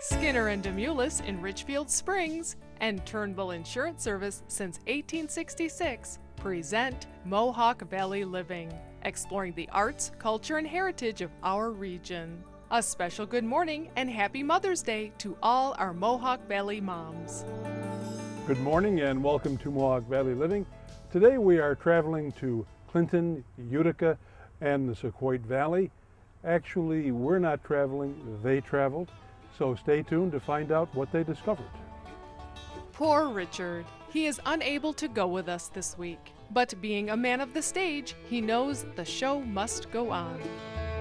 Skinner and Demoulas in Richfield Springs, and Turnbull Insurance Service since 1866 present Mohawk Valley Living, exploring the arts, culture, and heritage of our region. A special good morning and happy Mother's Day to all our Mohawk Valley moms. Good morning and welcome to Mohawk Valley Living. Today we are traveling to Clinton, Utica, and the Sequoia Valley. Actually, we're not traveling, they traveled. So stay tuned to find out what they discovered. Poor Richard. He is unable to go with us this week. But being a man of the stage, he knows the show must go on.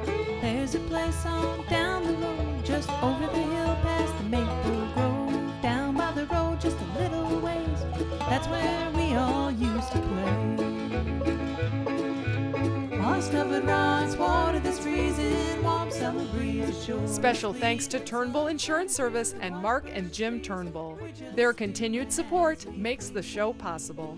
There's a place on down the road, just over the hill past the maple grove. Down by the road just a little ways, that's where we all used to play. Moss-covered rocks, water that's freezing, warm summer breeze ashore. Special thanks to Turnbull Insurance Service and Mark and Jim Turnbull. Their continued support makes the show possible.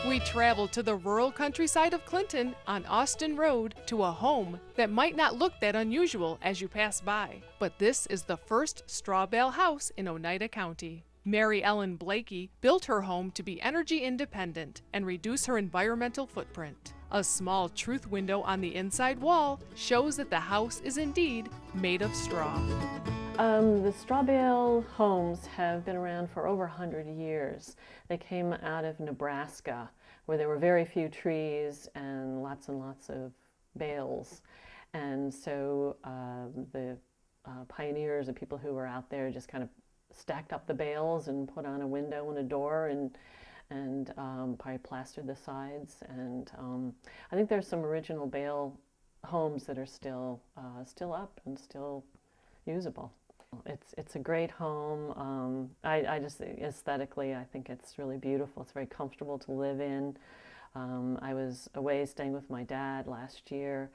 We traveled to the rural countryside of Clinton on Austin Road to a home that might not look that unusual as you pass by. But this is the first straw bale house in Oneida County. Mary Ellen Blakey built her home to be energy independent and reduce her environmental footprint. A small truth window on the inside wall shows that the house is indeed made of straw. The straw bale homes have been around for over 100 years. They came out of Nebraska, where there were very few trees and lots of bales. And so the pioneers and people who were out there just kind of stacked up the bales and put on a window and a door and probably plastered the sides. And I think there's some original bale homes that are still up and still usable. It's a great home. I just aesthetically, I think it's really beautiful. It's very comfortable to live in. I was away staying with my dad last year,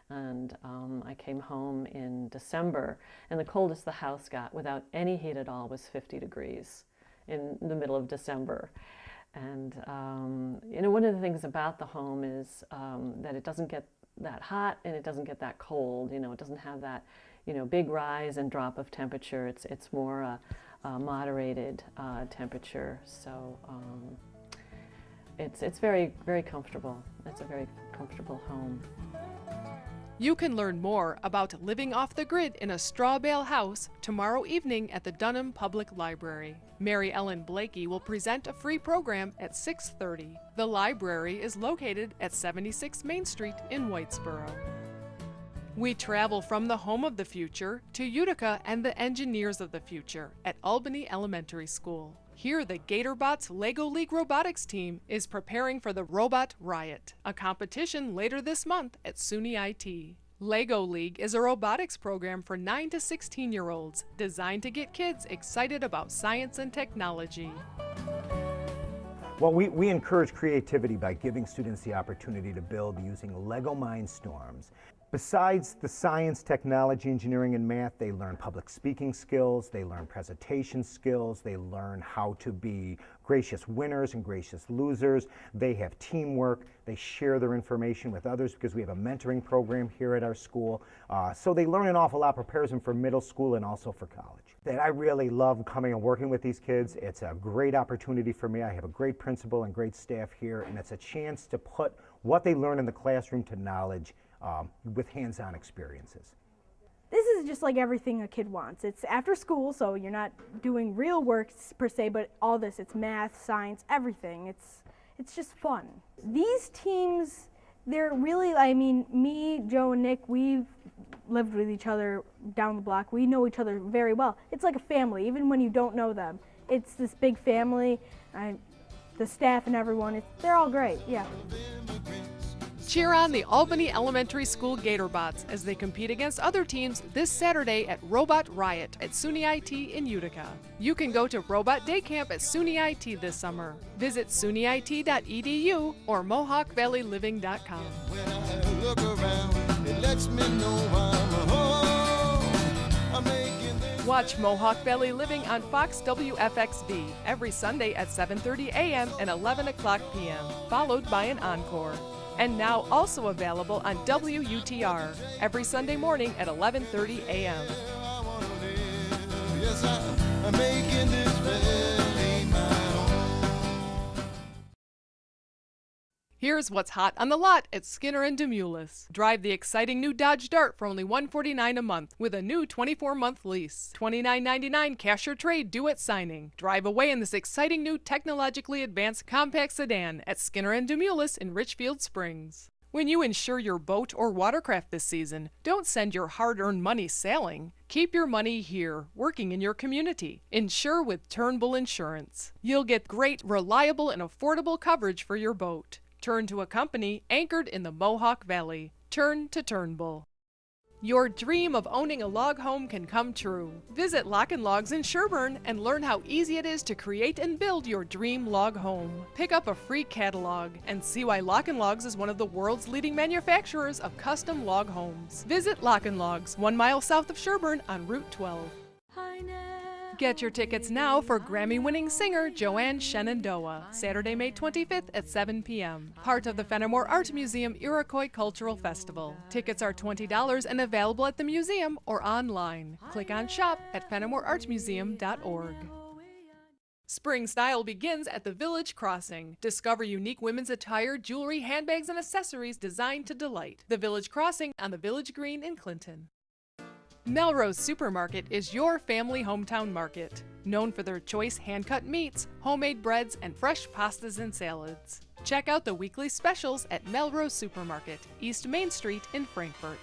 and I came home in December, and the coldest the house got without any heat at all was 50 degrees in the middle of December. And one of the things about the home is that it doesn't get that hot and it doesn't get that cold. It doesn't have that big rise and drop of temperature. It's more a moderated temperature. So it's very, very comfortable. It's a very comfortable home. You can learn more about living off the grid in a straw bale house tomorrow evening at the Dunham Public Library. Mary Ellen Blakey will present a free program at 6:30. The library is located at 76 Main Street in Whitesboro. We travel from the home of the future to Utica and the engineers of the future at Albany Elementary School. Here, the GatorBots LEGO League Robotics team is preparing for the Robot Riot, a competition later this month at SUNY IT. LEGO League is a robotics program for 9 to 16-year-olds designed to get kids excited about science and technology. Well, we encourage creativity by giving students the opportunity to build using LEGO Mindstorms. Besides the science, technology, engineering, and math, they learn public speaking skills, they learn presentation skills, they learn how to be gracious winners and gracious losers. They have teamwork, they share their information with others because we have a mentoring program here at our school. So they learn an awful lot, prepares them for middle school and also for college. That I really love coming and working with these kids. It's a great opportunity for me. I have a great principal and great staff here, and it's a chance to put what they learn in the classroom to knowledge with hands-on experiences. This is just like everything a kid wants. It's after school, so you're not doing real work per se, but all this, it's math, science, everything. It's just fun. These teams, they're really, me, Joe, and Nick, we've lived with each other down the block. We know each other very well. It's like a family, even when you don't know them. It's this big family, the staff and everyone, they're all great, yeah. Cheer on the Albany Elementary School GatorBots as they compete against other teams this Saturday at Robot Riot at SUNY IT in Utica. You can go to Robot Day Camp at SUNY IT this summer. Visit sunyit.edu or mohawkvalleyliving.com. When I look around, it lets me know I'm home. I'm making this. Watch Mohawk Valley Living on Fox WFXV every Sunday at 7:30 a.m. and 11 o'clock p.m., followed by an encore. And now also available on WUTR every Sunday morning at 11:30 a.m. Yes, I'm making this valley my home. Here's what's hot on the lot at Skinner and Demoulas. Drive the exciting new Dodge Dart for only $149 a month with a new 24-month lease. $29.99 cash or trade due at signing. Drive away in this exciting new technologically advanced compact sedan at Skinner and Demoulas in Richfield Springs. When you insure your boat or watercraft this season, don't send your hard-earned money sailing. Keep your money here, working in your community. Insure with Turnbull Insurance. You'll get great, reliable, and affordable coverage for your boat. Turn to a company anchored in the Mohawk Valley. Turn to Turnbull. Your dream of owning a log home can come true. Visit Lock & Logs in Sherburne and learn how easy it is to create and build your dream log home. Pick up a free catalog and see why Lock & Logs is one of the world's leading manufacturers of custom log homes. Visit Lock & Logs, 1 mile south of Sherburne on Route 12. Get your tickets now for Grammy-winning singer Joanne Shenandoah, Saturday, May 25th at 7 p.m. Part of the Fenimore Art Museum Iroquois Cultural Festival. Tickets are $20 and available at the museum or online. Click on shop at fenimoreartmuseum.org. Spring style begins at the Village Crossing. Discover unique women's attire, jewelry, handbags, and accessories designed to delight. The Village Crossing on the Village Green in Clinton. Melrose Supermarket is your family hometown market, known for their choice hand-cut meats, homemade breads, and fresh pastas and salads. Check out the weekly specials at Melrose Supermarket, East Main Street in Frankfort.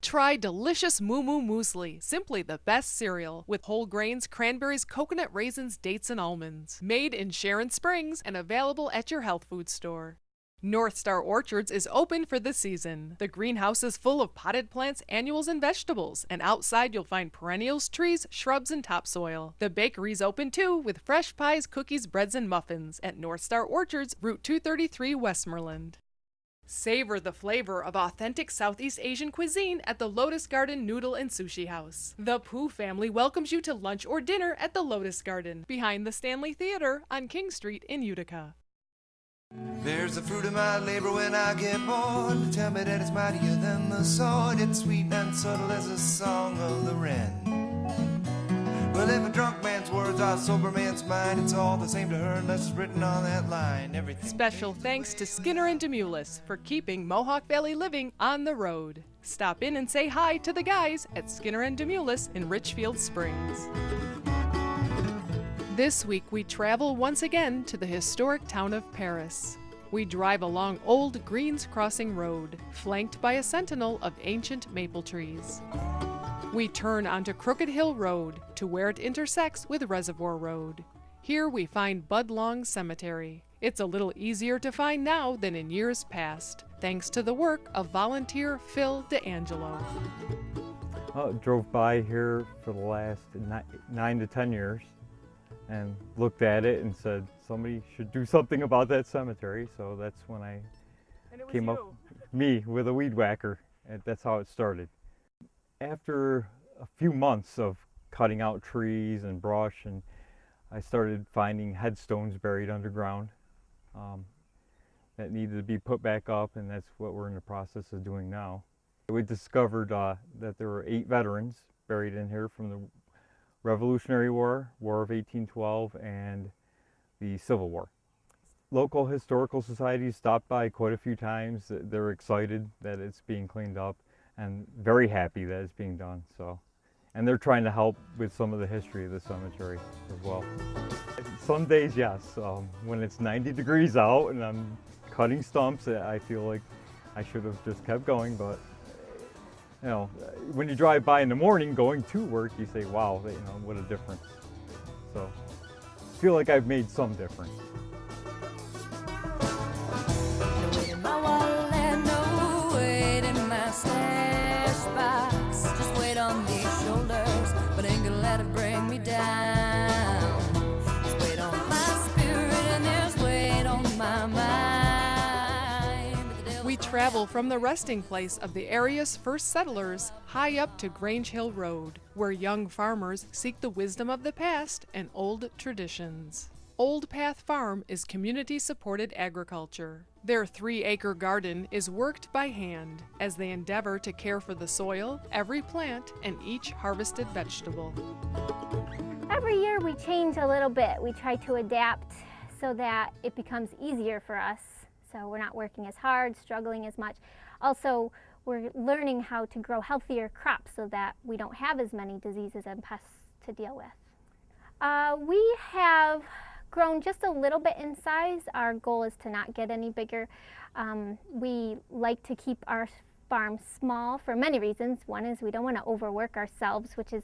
Try delicious Moo Moo Muesli, simply the best cereal, with whole grains, cranberries, coconut raisins, dates, and almonds. Made in Sharon Springs and available at your health food store. North Star Orchards is open for the season. The greenhouse is full of potted plants, annuals, and vegetables, and outside you'll find perennials, trees, shrubs, and topsoil. The bakery's open too, with fresh pies, cookies, breads, and muffins at North Star Orchards, Route 233, Westmoreland. Savor the flavor of authentic Southeast Asian cuisine at the Lotus Garden Noodle and Sushi House. The Pooh family welcomes you to lunch or dinner at the Lotus Garden, behind the Stanley Theater on King Street in Utica. There's the fruit of my labor when I get bored. Tell me that it's mightier than the sword. It's sweet and subtle as a song of the wren. Well, if a drunk man's words are a sober man's mind, it's all the same to her unless it's written on that line. Everything. Special thanks to Skinner and Demoulas for keeping Mohawk Valley living on the road. Stop in and say hi to the guys at Skinner and Demoulas in Richfield Springs. This week we travel once again to the historic town of Paris. We drive along Old Greens Crossing Road, flanked by a sentinel of ancient maple trees. We turn onto Crooked Hill Road to where it intersects with Reservoir Road. Here we find Budlong Cemetery. It's a little easier to find now than in years past, thanks to the work of volunteer Phil DeAngelo. Drove by here for the last 9 to 10 years. And looked at it and said, somebody should do something about that cemetery. So that's when I came up, me with a weed whacker, and that's how it started. After a few months of cutting out trees and brush, and I started finding headstones buried underground that needed to be put back up, and that's what we're in the process of doing now. We discovered that there were 8 veterans buried in here from the Revolutionary War, War of 1812, and the Civil War. Local historical societies stopped by quite a few times. They're excited that it's being cleaned up and very happy that it's being done. And they're trying to help with some of the history of the cemetery as well. Some days, yes. When it's 90 degrees out and I'm cutting stumps, I feel like I should have just kept going, but you know, when you drive by in the morning going to work, you say, wow, you know, what a difference. So I feel like I've made some difference. No weight in my wallet, no weight in my stash box. Just weight on these shoulders, but ain't gonna let it bring me down. There's weight on my spirit and there's weight on my mind. We travel from the resting place of the area's first settlers high up to Grange Hill Road, where young farmers seek the wisdom of the past and old traditions. Old Path Farm is community-supported agriculture. Their 3-acre garden is worked by hand as they endeavor to care for the soil, every plant, and each harvested vegetable. Every year we change a little bit. We try to adapt so that it becomes easier for us. So we're not working as hard, struggling as much. Also, we're learning how to grow healthier crops so that we don't have as many diseases and pests to deal with. We have grown just a little bit in size. Our goal is to not get any bigger. We like to keep our farm small for many reasons. One is we don't want to overwork ourselves, which is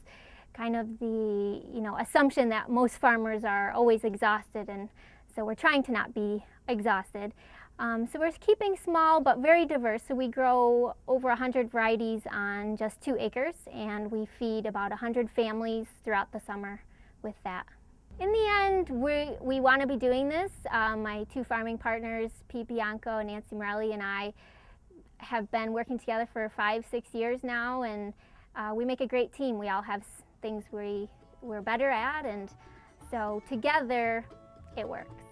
kind of the assumption that most farmers are always exhausted, and so we're trying to not be exhausted. So we're keeping small but very diverse. So we grow over 100 varieties on just 2 acres, and we feed about 100 families throughout the summer with that. In the end, we want to be doing this. My 2 farming partners, Pete Bianco and Nancy Morelli, and I have been working together for 5-6 years now, and we make a great team. We all have things we're better at, and so together it works.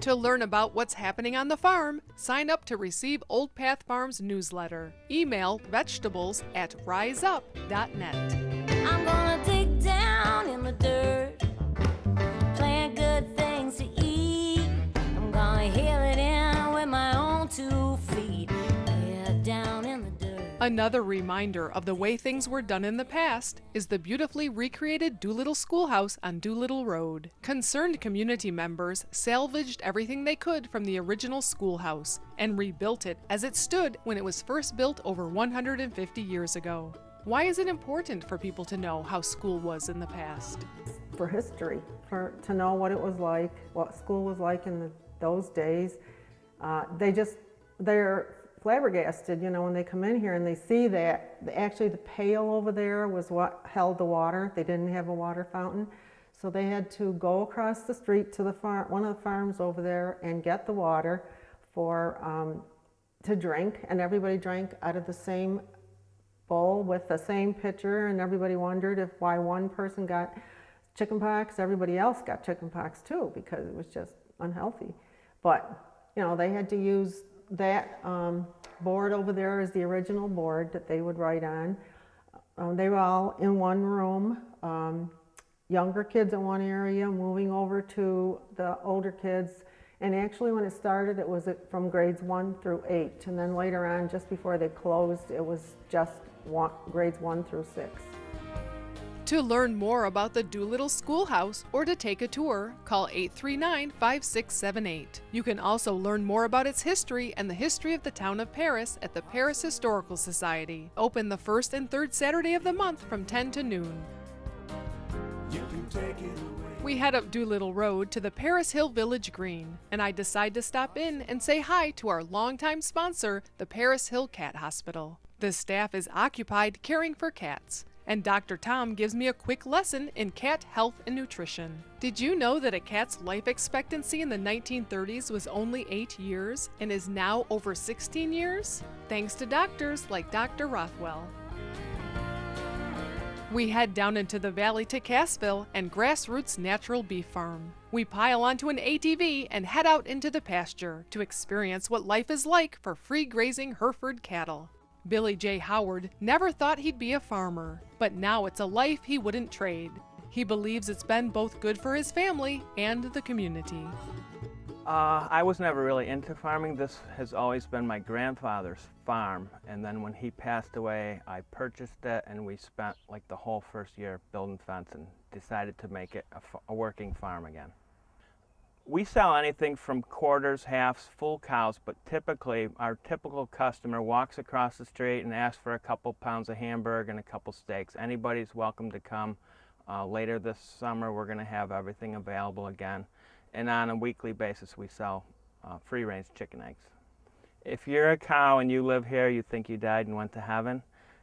To learn about what's happening on the farm, sign up to receive Old Path Farm's newsletter. Email vegetables@riseup.net. I'm gonna dig down in the dirt, plant good things to eat. I'm gonna heal it in with my own 2 feet. Yeah, down in the dirt. Another reminder of the way things were done in the past is the beautifully recreated Doolittle Schoolhouse on Doolittle Road. Concerned community members salvaged everything they could from the original schoolhouse and rebuilt it as it stood when it was first built over 150 years ago. Why is it important for people to know how school was in the past? For history, to know what it was like, what school was like in those days. They're flabbergasted, when they come in here and they see that actually the pail over there was what held the water. They didn't have a water fountain, so they had to go across the street to one of the farms over there and get the water to drink, and everybody drank out of the same bowl with the same pitcher, and everybody wondered why one person got chickenpox, everybody else got chickenpox too, because it was just unhealthy. But they had to use that board over there is the original board that they would write on. They were all in one room, younger kids in one area, moving over to the older kids. And actually when it started, it was from grades 1 through 8. And then later on, just before they closed, it was just grades 1 through 6. To learn more about the Doolittle Schoolhouse or to take a tour, call 839-5678. You can also learn more about its history and the history of the town of Paris at the Paris Historical Society, open the 1st and 3rd Saturday of the month from 10 to noon. We head up Doolittle Road to the Paris Hill Village Green, and I decide to stop in and say hi to our longtime sponsor, the Paris Hill Cat Hospital. The staff is occupied caring for cats, and Dr. Tom gives me a quick lesson in cat health and nutrition. Did you know that a cat's life expectancy in the 1930s was only 8 years and is now over 16 years? Thanks to doctors like Dr. Rothwell. We head down into the valley to Cassville and Grassroots Natural Beef Farm. We pile onto an ATV and head out into the pasture to experience what life is like for free grazing Hereford cattle. Billy J. Howard never thought he'd be a farmer, but now it's a life he wouldn't trade. He believes it's been both good for his family and the community. I was never really into farming. This has always been my grandfather's farm, and then when he passed away, I purchased it, and we spent like the whole first year building fence and decided to make it a working farm again. We sell anything from quarters, halves, full cows, but typically our typical customer walks across the street and asks for a couple pounds of hamburger and a couple steaks. Anybody's welcome to come. Later this summer we're going to have everything available again. And on a weekly basis we sell free-range chicken eggs. If you're a cow and you live here, you think you died and went to heaven,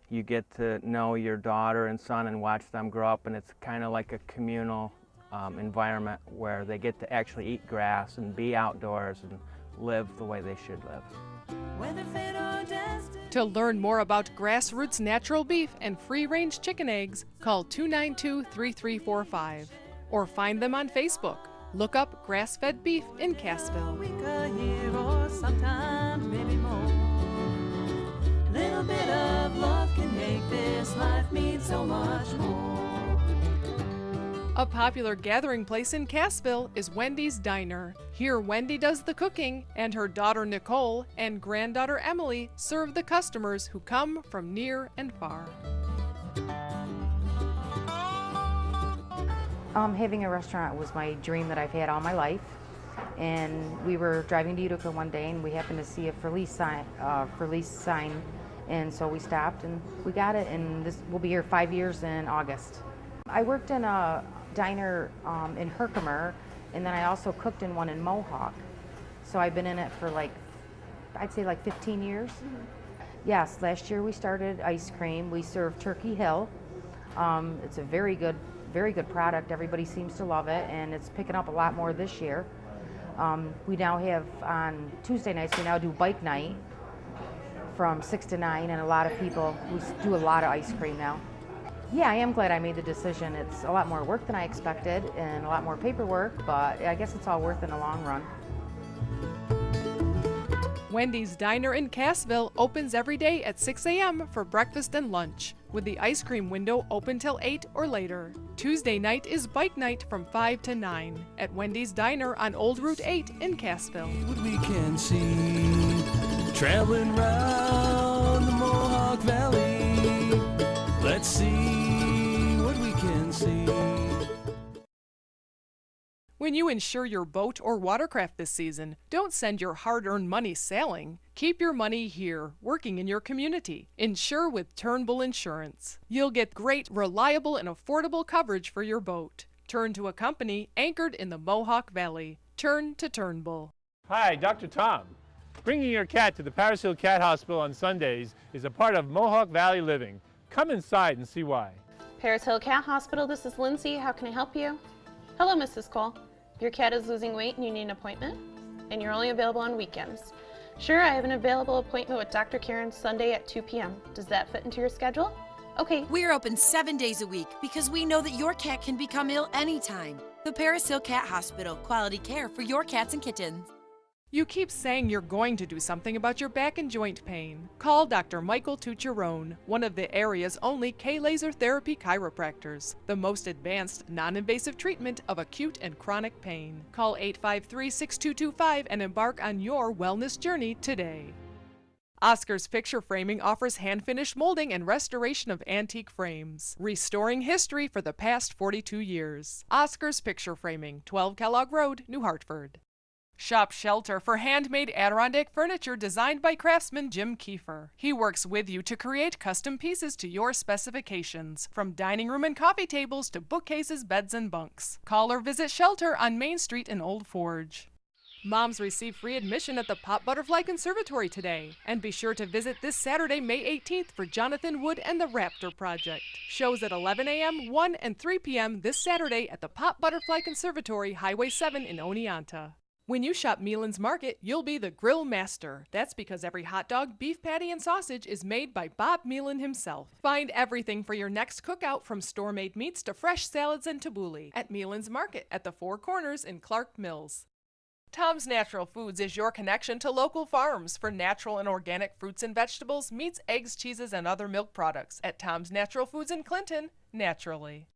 you get to know your daughter and son and watch them grow up, and it's kind of like a communal environment where they get to actually eat grass and be outdoors and live the way they should live. To learn more about Grassroots Natural Beef and free-range chicken eggs, call 292-3345. or find them on Facebook. Look up Grass-Fed Beef in Cassville. A year or sometime maybe more. Little bit of love can make this life mean so much more. A popular gathering place in Cassville is Wendy's Diner. Here Wendy does the cooking, and her daughter Nicole and granddaughter Emily serve the customers who come from near and far. Having a restaurant was my dream that I've had all my life. And we were driving to Utica one day and we happened to see a for lease sign. And so we stopped and we got it, and we'll be here 5 years in August. I worked in a diner in Herkimer, and then I also cooked in one in Mohawk. So I've been in it for I'd say 15 years. Yes, last year we started ice cream. We serve Turkey Hill. It's a very good product. Everybody seems to love it, and it's picking up a lot more this year. We now have, on Tuesday nights, we now do bike night from 6 to 9, and a lot of people, we do a lot of ice cream now. Yeah, I am glad I made the decision. It's a lot more work than I expected and a lot more paperwork, but I guess it's all worth it in the long run. Wendy's Diner in Cassville opens every day at 6 a.m. for breakfast and lunch, with the ice cream window open till 8 or later. Tuesday night is bike night from 5 to 9 at Wendy's Diner on Old Route 8 in Cassville. What we can see, traveling round the Mohawk Valley. Let's see what we can see. When you insure your boat or watercraft this season, don't send your hard-earned money sailing. Keep your money here, working in your community. Insure with Turnbull Insurance. You'll get great, reliable, and affordable coverage for your boat. Turn to a company anchored in the Mohawk Valley. Turn to Turnbull. Hi, Dr. Tom. Bringing your cat to the Paris Hill Cat Hospital on Sundays is a part of Mohawk Valley living. Come inside and see why. Paris Hill Cat Hospital, this is Lindsay. How can I help you? Hello, Mrs. Cole. Your cat is losing weight and you need an appointment, and you're only available on weekends. Sure, I have an available appointment with Dr. Karen Sunday at 2 p.m. Does that fit into your schedule? Okay. We're open 7 days a week because we know that your cat can become ill anytime. The Paris Hill Cat Hospital, quality care for your cats and kittens. You keep saying you're going to do something about your back and joint pain. Call Dr. Michael Tucherone, one of the area's only K-laser therapy chiropractors, the most advanced, non-invasive treatment of acute and chronic pain. Call 853-6225 and embark on your wellness journey today. Oscar's Picture Framing offers hand-finished molding and restoration of antique frames, restoring history for the past 42 years. Oscar's Picture Framing, 12 Kellogg Road, New Hartford. Shop Shelter for handmade Adirondack furniture designed by craftsman Jim Kiefer. He works with you to create custom pieces to your specifications, from dining room and coffee tables to bookcases, beds, and bunks. Call or visit Shelter on Main Street in Old Forge. Moms receive free admission at the Pop Butterfly Conservatory today. And be sure to visit this Saturday, May 18th for Jonathan Wood and the Raptor Project. Shows at 11 a.m., 1 and 3 p.m. this Saturday at the Pop Butterfly Conservatory, Highway 7 in Oneonta. When you shop Meelan's Market, you'll be the grill master. That's because every hot dog, beef patty, and sausage is made by Bob Meelan himself. Find everything for your next cookout, from store-made meats to fresh salads and tabbouleh, at Meelan's Market at the Four Corners in Clark Mills. Tom's Natural Foods is your connection to local farms for natural and organic fruits and vegetables, meats, eggs, cheeses, and other milk products at Tom's Natural Foods in Clinton, naturally.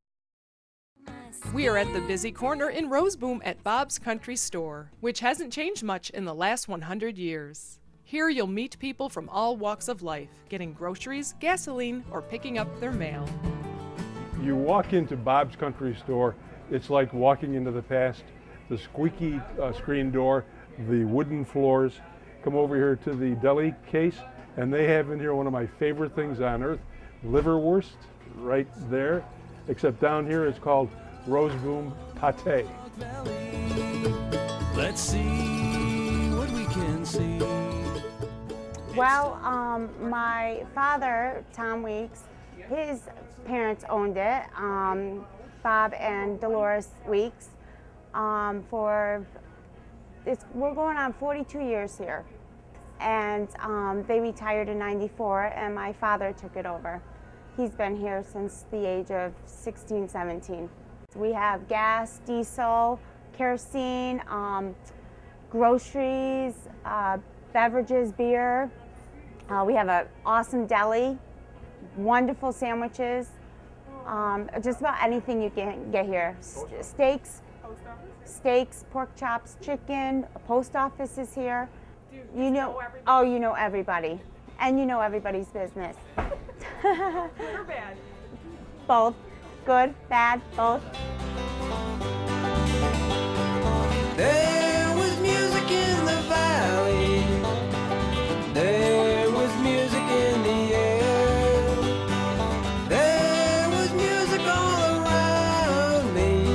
We are at the busy corner in Roseboom at Bob's Country Store, which hasn't changed much in the last 100 years. Here you'll meet people from all walks of life, getting groceries, gasoline, or picking up their mail. You walk into Bob's Country Store, it's like walking into the past. The squeaky screen door, the wooden floors. Come over here to the deli case, and they have in here one of my favorite things on earth, liverwurst, right there. Except down here it's called Roseboom pate. Let's see what we can see. Well, my father, Tom Weeks, his parents owned it, Bob and Dolores Weeks. We're going on 42 years here, and they retired in '94, and my father took it over. He's been here since the age of 16, 17. We have gas, diesel, kerosene, groceries, beverages, beer. We have an awesome deli, wonderful sandwiches, just about anything you can get here. Steaks, pork chops, chicken, a post office is here. You know everybody. And you know everybody's business. Good or bad? Both. Good, bad, both. There was music in the valley. There was music in the air. There was music all around me.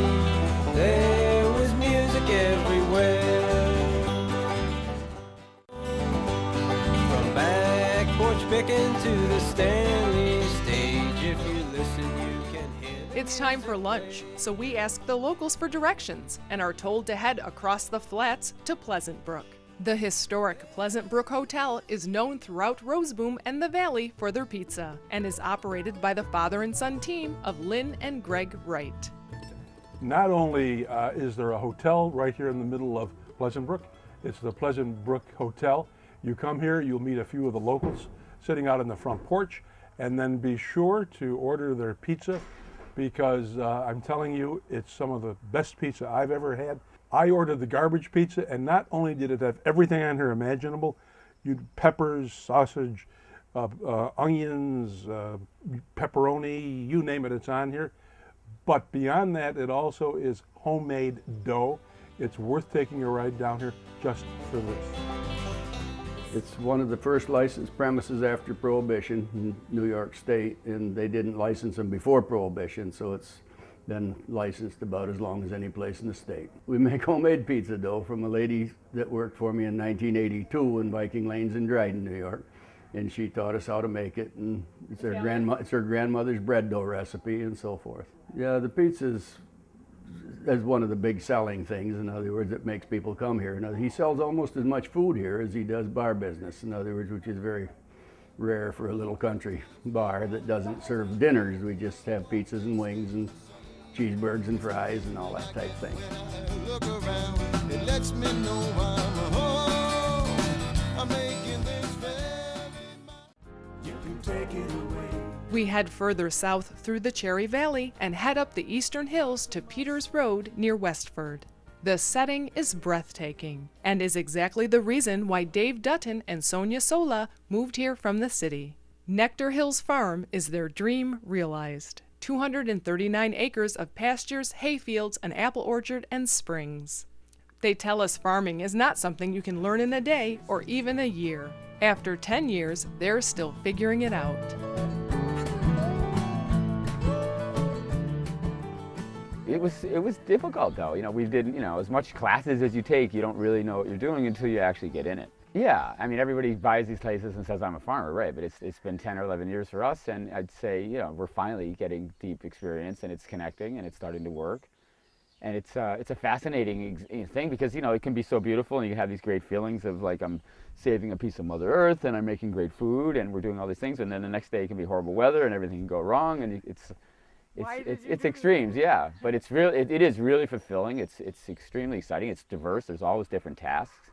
There was music everywhere. From back porch picking to the Stanley stage, if you listen, you can hear. It's time for lunch, so we ask the locals for directions and are told to head across the flats to Pleasant Brook. The historic Pleasant Brook Hotel is known throughout Roseboom and the Valley for their pizza and is operated by the father and son team of Lynn and Greg Wright. Not only is there a hotel right here in the middle of Pleasant Brook, it's the Pleasant Brook Hotel. You come here, you'll meet a few of the locals sitting out on the front porch, and then be sure to order their pizza, because I'm telling you, it's some of the best pizza I've ever had. I ordered the garbage pizza, and not only did it have everything on here imaginable, peppers, sausage, onions, pepperoni, you name it, it's on here. But beyond that, it also is homemade dough. It's worth taking a ride down here just for this. It's one of the first licensed premises after Prohibition in New York State, and they didn't license them before Prohibition, so it's been licensed about as long as any place in the state. We make homemade pizza dough from a lady that worked for me in 1982 in Viking Lanes in Dryden, New York, and she taught us how to make it, and it's her grandmother's bread dough recipe and so forth. Yeah, the pizza's one of the big selling things. In other words, it makes people come here. Now, he sells almost as much food here as he does bar business, in other words, which is very rare for a little country bar that doesn't serve dinners. We just have pizzas and wings and cheeseburgers and fries and all that type of thing. Look around, it lets me know I'm home. I'm making this very mine. You can take it away. We head further south through the Cherry Valley and head up the eastern hills to Peters Road near Westford. The setting is breathtaking and is exactly the reason why Dave Dutton and Sonia Sola moved here from the city. Nectar Hills Farm is their dream realized. 239 acres of pastures, hayfields, an apple orchard, and springs. They tell us farming is not something you can learn in a day or even a year. After 10 years, they're still figuring it out. It was difficult though. We did, as much classes as you take, you don't really know what you're doing until you actually get in it. Yeah, I mean, everybody buys these places and says I'm a farmer, right? But it's been 10 or 11 years for us, and I'd say, we're finally getting deep experience, and it's connecting, and it's starting to work. And it's a fascinating thing because, it can be so beautiful, and you have these great feelings of like I'm saving a piece of Mother Earth, and I'm making great food, and we're doing all these things, and then the next day it can be horrible weather, and everything can go wrong, and it's extremes, yeah. But it's really, it is really fulfilling. It's extremely exciting. It's diverse. There's always different tasks.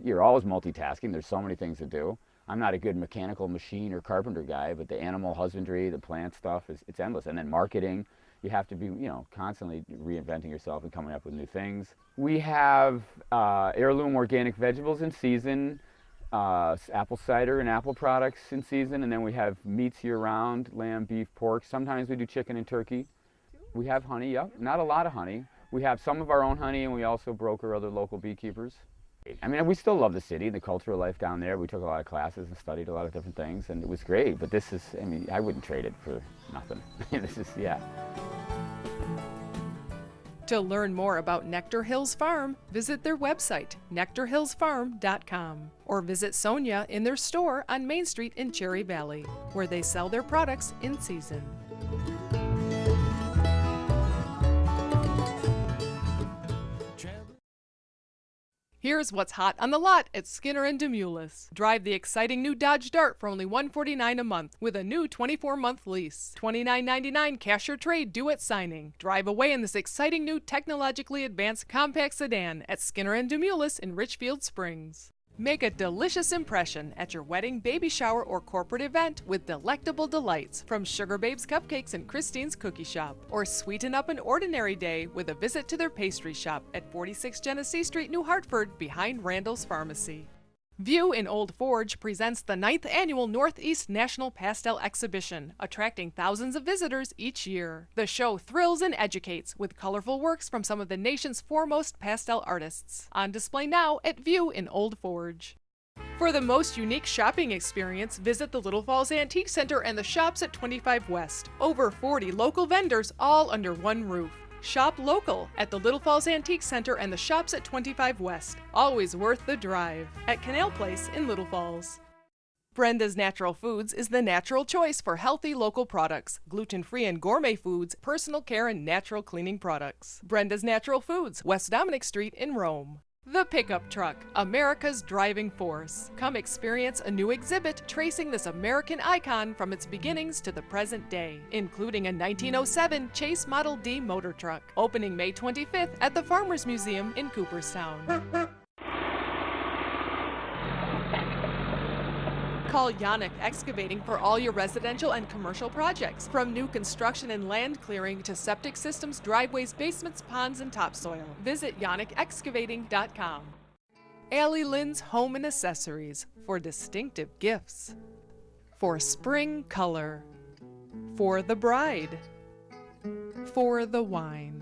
You're always multitasking. There's so many things to do. I'm not a good mechanical machine or carpenter guy, but the animal husbandry, the plant stuff, it's endless. And then marketing, you have to be, constantly reinventing yourself and coming up with new things. We have heirloom organic vegetables in season, apple cider and apple products in season, and then we have meats year-round, lamb, beef, pork. Sometimes we do chicken and turkey. We have honey, yep, not a lot of honey. We have some of our own honey, and we also broker other local beekeepers. I mean, we still love the city and the cultural life down there. We took a lot of classes and studied a lot of different things, and it was great. But this is, I wouldn't trade it for nothing. This is, yeah. To learn more about Nectar Hills Farm, visit their website, nectarhillsfarm.com, or visit Sonia in their store on Main Street in Cherry Valley, where they sell their products in season. Here's what's hot on the lot at Skinner and Demoulas. Drive the exciting new Dodge Dart for only $149 a month with a new 24-month lease. $29.99 cash or trade due at signing. Drive away in this exciting new technologically advanced compact sedan at Skinner and Demoulas in Richfield Springs. Make a delicious impression at your wedding, baby shower, or corporate event with delectable delights from Sugar Babe's Cupcakes and Christine's Cookie Shop. Or sweeten up an ordinary day with a visit to their pastry shop at 46 Genesee Street, New Hartford, behind Randall's Pharmacy. View in Old Forge presents the 9th Annual Northeast National Pastel Exhibition, attracting thousands of visitors each year. The show thrills and educates with colorful works from some of the nation's foremost pastel artists. On display now at View in Old Forge. For the most unique shopping experience, visit the Little Falls Antique Center and the shops at 25 West. Over 40 local vendors all under one roof. Shop local at the Little Falls Antique Center and the shops at 25 West. Always worth the drive at Canal Place in Little Falls. Brenda's Natural Foods is the natural choice for healthy local products, gluten-free and gourmet foods, personal care and natural cleaning products. Brenda's Natural Foods, West Dominic Street in Rome. The Pickup Truck, America's driving force. Come experience a new exhibit tracing this American icon from its beginnings to the present day, including a 1907 Chase Model D motor truck, opening May 25th at the Farmers Museum in Cooperstown. Call Yannick Excavating for all your residential and commercial projects, from new construction and land clearing to septic systems, driveways, basements, ponds, and topsoil. Visit yannickexcavating.com. Allie Lynn's Home and Accessories for distinctive gifts. For spring color. For the bride. For the wine.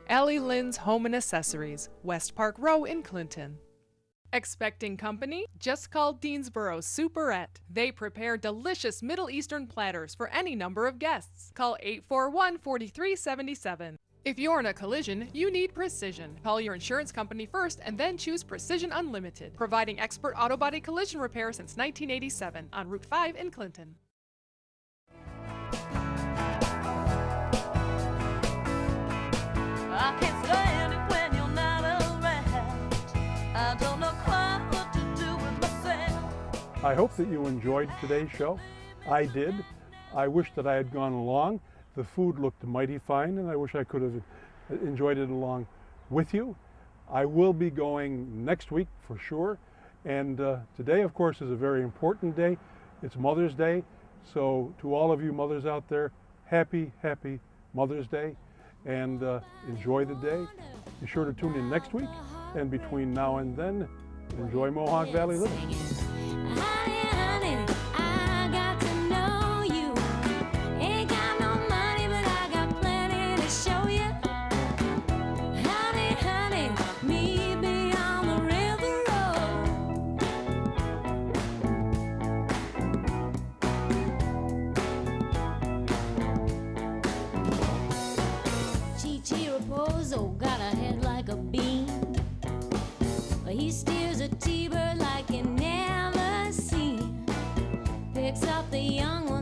Allie Lynn's Home and Accessories, West Park Row in Clinton. Expecting company? Just call Deansboro Superette. They prepare delicious Middle Eastern platters for any number of guests. Call 841-4377. If you're in a collision, you need precision. Call your insurance company first and then choose Precision Unlimited, providing expert auto body collision repair since 1987 on Route 5 in Clinton. I can't stand it when you're not around. I don't know quite what to do with myself. I hope that you enjoyed today's show. I did. I wish that I had gone along. The food looked mighty fine, and I wish I could have enjoyed it along with you. I will be going next week for sure. And today, of course, is a very important day. It's Mother's Day. So to all of you mothers out there, happy, happy Mother's Day. And enjoy the day. Be sure to tune in next week. And between now and then, enjoy Mohawk Valley living. Got a head like a beam. He steers a T-bird like you never seen. Picks up the young one.